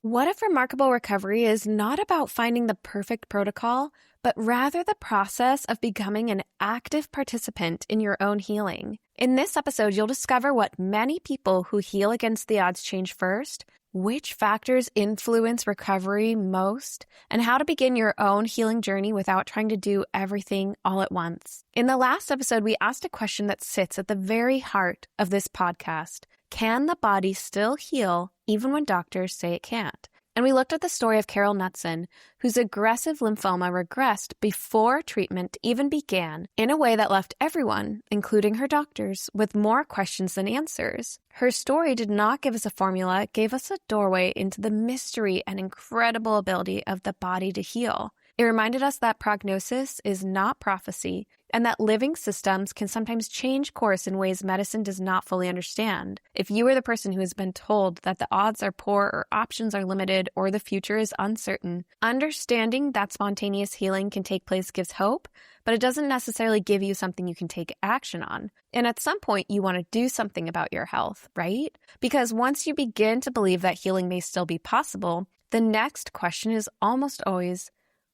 What if remarkable recovery is not about finding the perfect protocol, but rather the process of becoming an active participant in your own healing? In this episode, you'll discover what many people who heal against the odds change first, which factors influence recovery most, and how to begin your own healing journey without trying to do everything all at once. In the last episode, we asked a question that sits at the very heart of this podcast. Can the body still heal even when doctors say it can't? And we looked at the story of Carol Knutson, whose aggressive lymphoma regressed before treatment even began in a way that left everyone, including her doctors, with more questions than answers. Her story did not give us a formula, it gave us a doorway into the mystery and incredible ability of the body to heal. It reminded us that prognosis is not prophecy, and that living systems can sometimes change course in ways medicine does not fully understand. If you are the person who has been told that the odds are poor or options are limited or the future is uncertain, understanding that spontaneous healing can take place gives hope, but it doesn't necessarily give you something you can take action on. And at some point, you want to do something about your health, right? Because once you begin to believe that healing may still be possible, the next question is almost always,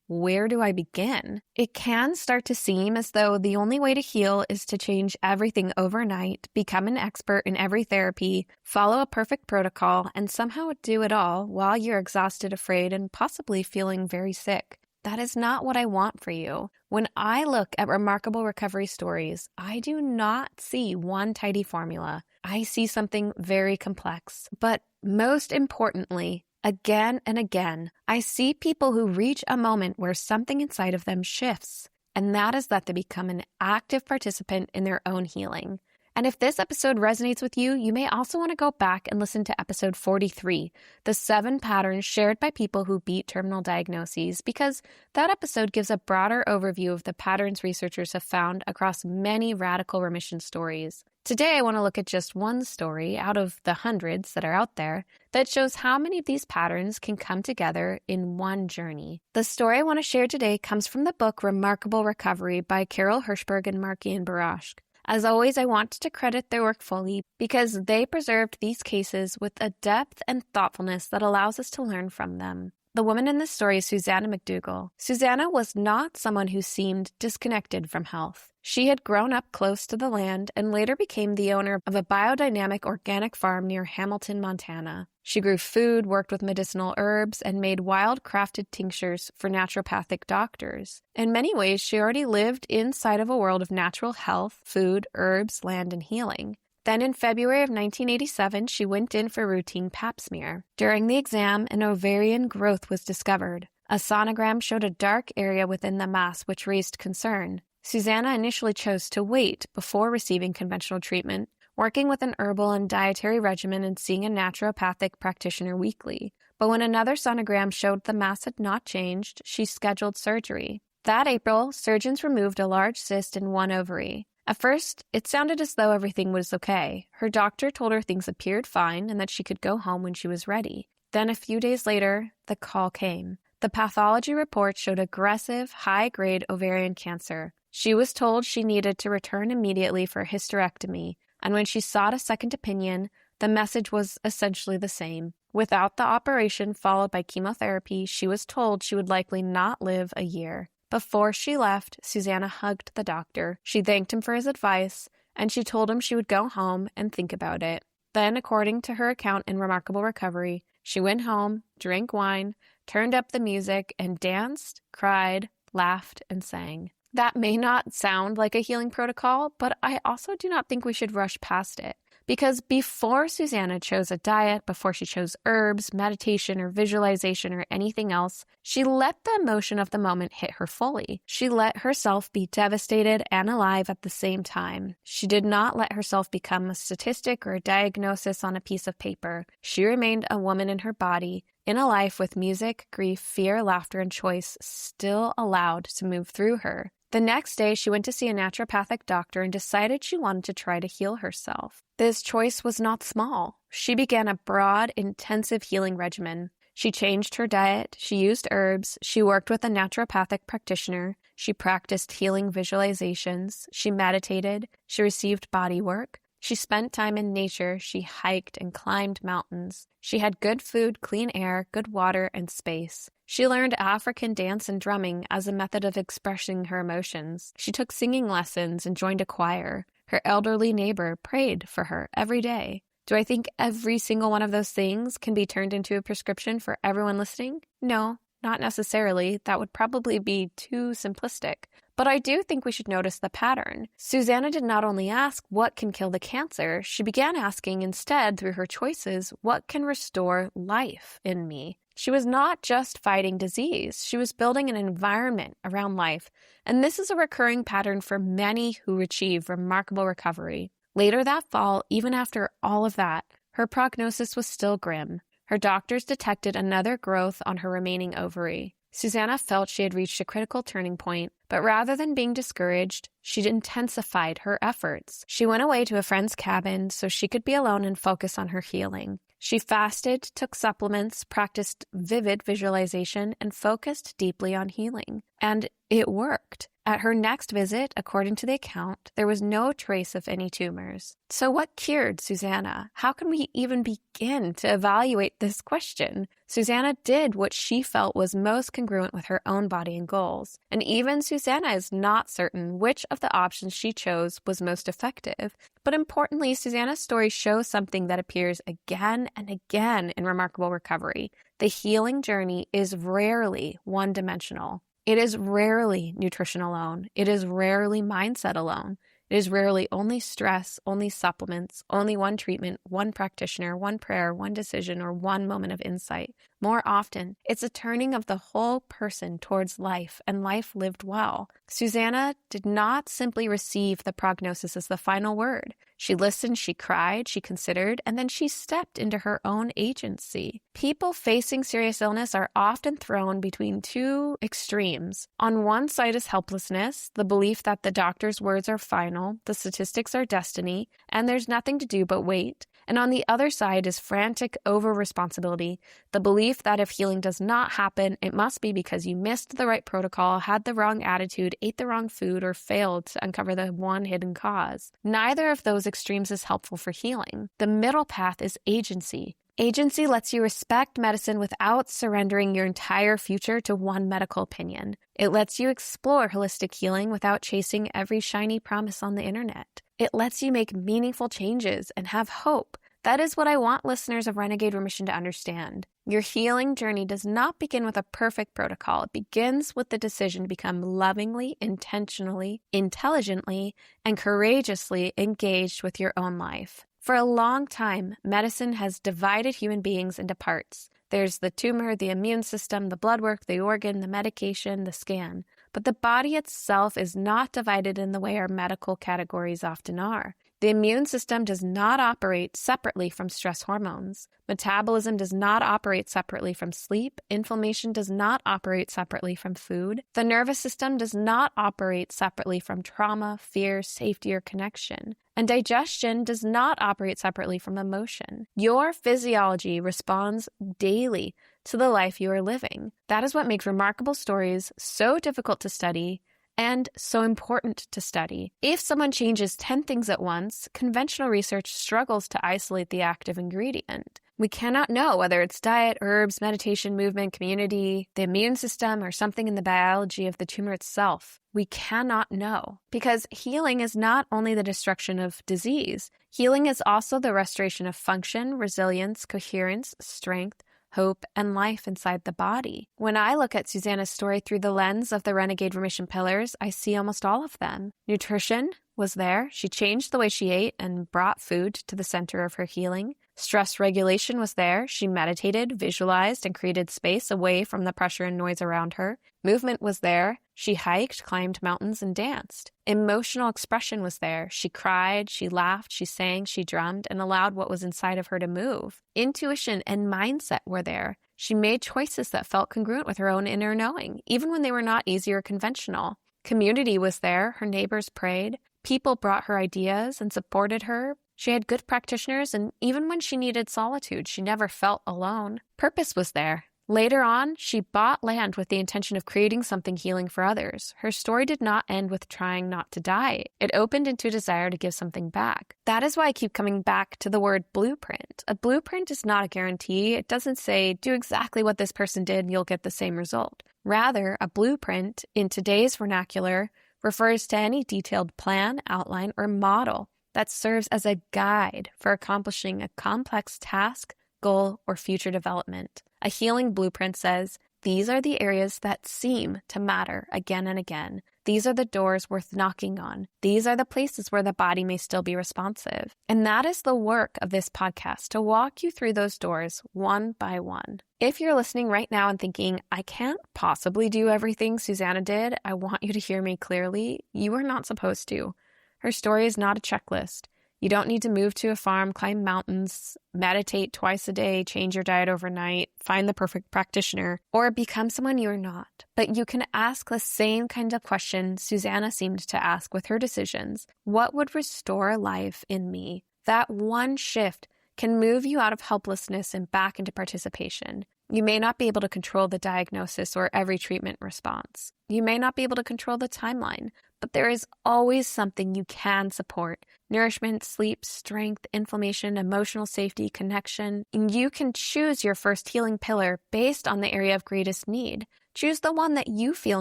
where do I begin? It can start to seem as though the only way to heal is to change everything overnight, become an expert in every therapy, follow a perfect protocol, and somehow do it all while you're exhausted, afraid, and possibly feeling very sick. That is not what I want for you. When I look at remarkable recovery stories, I do not see one tidy formula. I see something very complex. But most importantly, again and again, I see people who reach a moment where something inside of them shifts, and that is that they become an active participant in their own healing. And if this episode resonates with you, you may also want to go back and listen to episode 43, the 7 patterns shared by people who beat terminal diagnoses, because that episode gives a broader overview of the patterns researchers have found across many radical remission stories. Today, I want to look at just one story out of the hundreds that are out there that shows how many of these patterns can come together in one journey. The story I want to share today comes from the book Remarkable Recovery by Carol Hirschberg and Mark-Ian Barashk. As always, I want to credit their work fully because they preserved these cases with a depth and thoughtfulness that allows us to learn from them. The woman in this story is Susanna McDougall. Susanna was not someone who seemed disconnected from health. She had grown up close to the land and later became the owner of a biodynamic organic farm near Hamilton, Montana. She grew food, worked with medicinal herbs, and made wild-crafted tinctures for naturopathic doctors. In many ways, she already lived inside of a world of natural health, food, herbs, land, and healing. Then in February of 1987, she went in for routine pap smear. During the exam, an ovarian growth was discovered. A sonogram showed a dark area within the mass, which raised concern. Susanna initially chose to wait before receiving conventional treatment, working with an herbal and dietary regimen and seeing a naturopathic practitioner weekly. But when another sonogram showed the mass had not changed, she scheduled surgery. That April, surgeons removed a large cyst in one ovary. At first, it sounded as though everything was okay. Her doctor told her things appeared fine and that she could go home when she was ready. Then a few days later, the call came. The pathology report showed aggressive, high-grade ovarian cancer. She was told she needed to return immediately for a hysterectomy, and when she sought a second opinion, the message was essentially the same. Without the operation followed by chemotherapy, she was told she would likely not live a year. Before she left, Susanna hugged the doctor. She thanked him for his advice, and she told him she would go home and think about it. Then, according to her account in Remarkable Recovery, she went home, drank wine, turned up the music, and danced, cried, laughed, and sang. That may not sound like a healing protocol, but I also do not think we should rush past it. Because before Susanna chose a diet, before she chose herbs, meditation, or visualization, or anything else, she let the emotion of the moment hit her fully. She let herself be devastated and alive at the same time. She did not let herself become a statistic or a diagnosis on a piece of paper. She remained a woman in her body, in a life with music, grief, fear, laughter, and choice still allowed to move through her. The next day, she went to see a naturopathic doctor and decided she wanted to try to heal herself. This choice was not small. She began a broad, intensive healing regimen. She changed her diet, she used herbs, she worked with a naturopathic practitioner, she practiced healing visualizations, she meditated, she received body work, She spent time in nature. She hiked and climbed mountains. She had good food, clean air, good water, and space. She learned African dance and drumming as a method of expressing her emotions. She took singing lessons and joined a choir. Her elderly neighbor prayed for her every day. Do I think every single one of those things can be turned into a prescription for everyone listening? No, not necessarily. That would probably be too simplistic. But I do think we should notice the pattern. Susanna did not only ask what can kill the cancer, she began asking instead through her choices, what can restore life in me? She was not just fighting disease, she was building an environment around life. And this is a recurring pattern for many who achieve remarkable recovery. Later that fall, even after all of that, her prognosis was still grim. Her doctors detected another growth on her remaining ovary. Susanna felt she had reached a critical turning point, but rather than being discouraged, she intensified her efforts. She went away to a friend's cabin so she could be alone and focus on her healing. She fasted, took supplements, practiced vivid visualization, and focused deeply on healing. And it worked. At her next visit, according to the account, there was no trace of any tumors. So what cured Susanna? How can we even begin to evaluate this question? Susanna did what she felt was most congruent with her own body and goals. And even Susanna is not certain which of the options she chose was most effective. But importantly, Susanna's story shows something that appears again and again in remarkable recovery. The healing journey is rarely one-dimensional. It is rarely nutrition alone. It is rarely mindset alone. It is rarely only stress, only supplements, only one treatment, one practitioner, one prayer, one decision, or one moment of insight. More often, it's a turning of the whole person towards life and life lived well. Susanna did not simply receive the prognosis as the final word. She listened, she cried, she considered, and then she stepped into her own agency. People facing serious illness are often thrown between two extremes. On one side is helplessness, the belief that the doctor's words are final, the statistics are destiny, and there's nothing to do but wait. And on the other side is frantic over-responsibility, the belief that if healing does not happen, it must be because you missed the right protocol, had the wrong attitude, ate the wrong food, or failed to uncover the one hidden cause. Neither of those extremes is helpful for healing. The middle path is agency. Agency lets you respect medicine without surrendering your entire future to one medical opinion. It lets you explore holistic healing without chasing every shiny promise on the internet. It lets you make meaningful changes and have hope. That is what I want listeners of Renegade Remission to understand. Your healing journey does not begin with a perfect protocol. It begins with the decision to become lovingly, intentionally, intelligently, and courageously engaged with your own life. For a long time, medicine has divided human beings into parts. There's the tumor, the immune system, the blood work, the organ, the medication, the scan. But the body itself is not divided in the way our medical categories often are. The immune system does not operate separately from stress hormones. Metabolism does not operate separately from sleep. Inflammation does not operate separately from food. The nervous system does not operate separately from trauma, fear, safety, or connection. And digestion does not operate separately from emotion. Your physiology responds daily to the life you are living. That is what makes remarkable stories so difficult to study and so important to study. If someone changes 10 things at once, conventional research struggles to isolate the active ingredient. We cannot know whether it's diet, herbs, meditation, movement, community, the immune system, or something in the biology of the tumor itself. We cannot know, because healing is not only the destruction of disease. Healing is also the restoration of function, resilience, coherence, strength, hope, and life inside the body. When I look at Susanna's story through the lens of the Renegade Remission pillars, I see almost all of them. Nutrition was there. She changed the way she ate and brought food to the center of her healing. Stress regulation was there. She meditated, visualized, and created space away from the pressure and noise around her. Movement was there. She hiked, climbed mountains, and danced. Emotional expression was there. She cried, she laughed, she sang, she drummed, and allowed what was inside of her to move. Intuition and mindset were there. She made choices that felt congruent with her own inner knowing, even when they were not easy or conventional. Community was there. Her neighbors prayed. People brought her ideas and supported her. She had good practitioners, and even when she needed solitude, she never felt alone. Purpose was there. Later on, she bought land with the intention of creating something healing for others. Her story did not end with trying not to die. It opened into a desire to give something back. That is why I keep coming back to the word blueprint. A blueprint is not a guarantee. It doesn't say, do exactly what this person did and you'll get the same result. Rather, a blueprint, in today's vernacular, refers to any detailed plan, outline, or model that serves as a guide for accomplishing a complex task, goal, or future development. A healing blueprint says, these are the areas that seem to matter again and again. These are the doors worth knocking on. These are the places where the body may still be responsive. And that is the work of this podcast, to walk you through those doors one by one. If you're listening right now and thinking, I can't possibly do everything Susanna did, I want you to hear me clearly. You are not supposed to. Her story is not a checklist. You don't need to move to a farm, climb mountains, meditate twice a day, change your diet overnight, find the perfect practitioner, or become someone you're not. But you can ask the same kind of question Susanna seemed to ask with her decisions. What would restore life in me? That one shift can move you out of helplessness and back into participation. You may not be able to control the diagnosis or every treatment response. You may not be able to control the timeline, but there is always something you can support. Nourishment, sleep, strength, inflammation, emotional safety, connection. And you can choose your first healing pillar based on the area of greatest need. Choose the one that you feel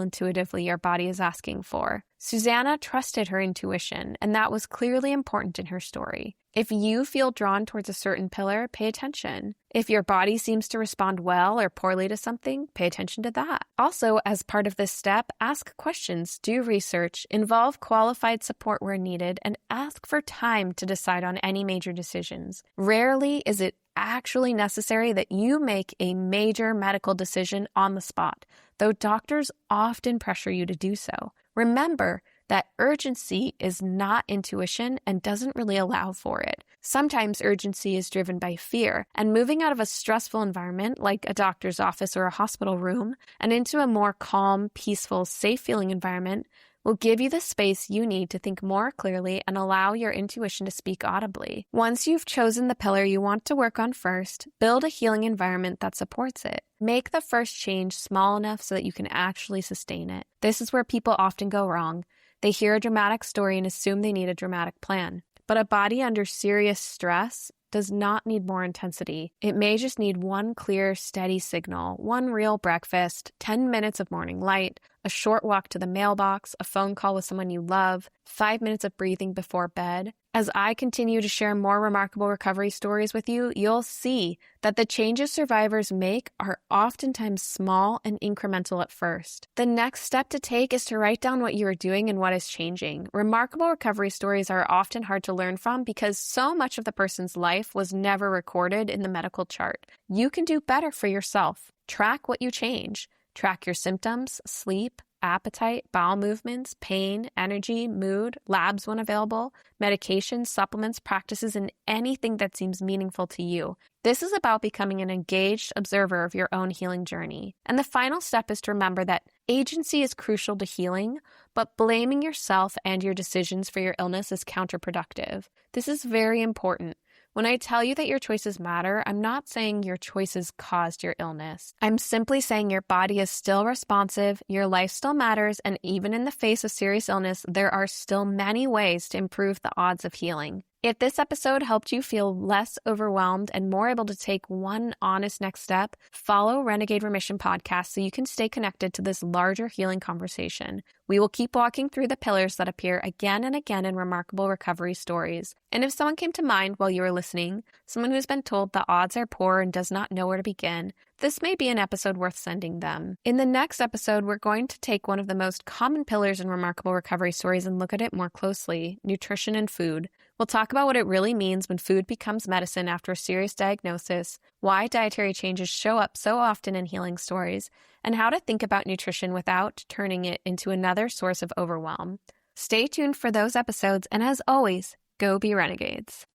intuitively your body is asking for. Susanna trusted her intuition, and that was clearly important in her story. If you feel drawn towards a certain pillar, pay attention. If your body seems to respond well or poorly to something, pay attention to that. Also, as part of this step, ask questions, do research, involve qualified support where needed, and ask for time to decide on any major decisions. Rarely is it actually necessary that you make a major medical decision on the spot, though doctors often pressure you to do so. Remember that urgency is not intuition and doesn't really allow for it. Sometimes urgency is driven by fear, and moving out of a stressful environment like a doctor's office or a hospital room and into a more calm, peaceful, safe-feeling environment will give you the space you need to think more clearly and allow your intuition to speak audibly. Once you've chosen the pillar you want to work on first, build a healing environment that supports it. Make the first change small enough so that you can actually sustain it. This is where people often go wrong. They hear a dramatic story and assume they need a dramatic plan. But a body under serious stress does not need more intensity. It may just need one clear, steady signal, one real breakfast, 10 minutes of morning light, a short walk to the mailbox, a phone call with someone you love, 5 minutes of breathing before bed. As I continue to share more remarkable recovery stories with you, you'll see that the changes survivors make are oftentimes small and incremental at first. The next step to take is to write down what you are doing and what is changing. Remarkable recovery stories are often hard to learn from because so much of the person's life was never recorded in the medical chart. You can do better for yourself. Track what you change. Track your symptoms, sleep, appetite, bowel movements, pain, energy, mood, labs when available, medications, supplements, practices, and anything that seems meaningful to you. This is about becoming an engaged observer of your own healing journey. And the final step is to remember that agency is crucial to healing, but blaming yourself and your decisions for your illness is counterproductive. This is very important. When I tell you that your choices matter, I'm not saying your choices caused your illness. I'm simply saying your body is still responsive, your life still matters, and even in the face of serious illness, there are still many ways to improve the odds of healing. If this episode helped you feel less overwhelmed and more able to take one honest next step, follow Renegade Remission podcast so you can stay connected to this larger healing conversation. We will keep walking through the pillars that appear again and again in remarkable recovery stories. And if someone came to mind while you were listening, someone who's been told the odds are poor and does not know where to begin, this may be an episode worth sending them. In the next episode, we're going to take one of the most common pillars in remarkable recovery stories and look at it more closely: nutrition and food. We'll talk about what it really means when food becomes medicine after a serious diagnosis, why dietary changes show up so often in healing stories, and how to think about nutrition without turning it into another source of overwhelm. Stay tuned for those episodes, and as always, go be renegades.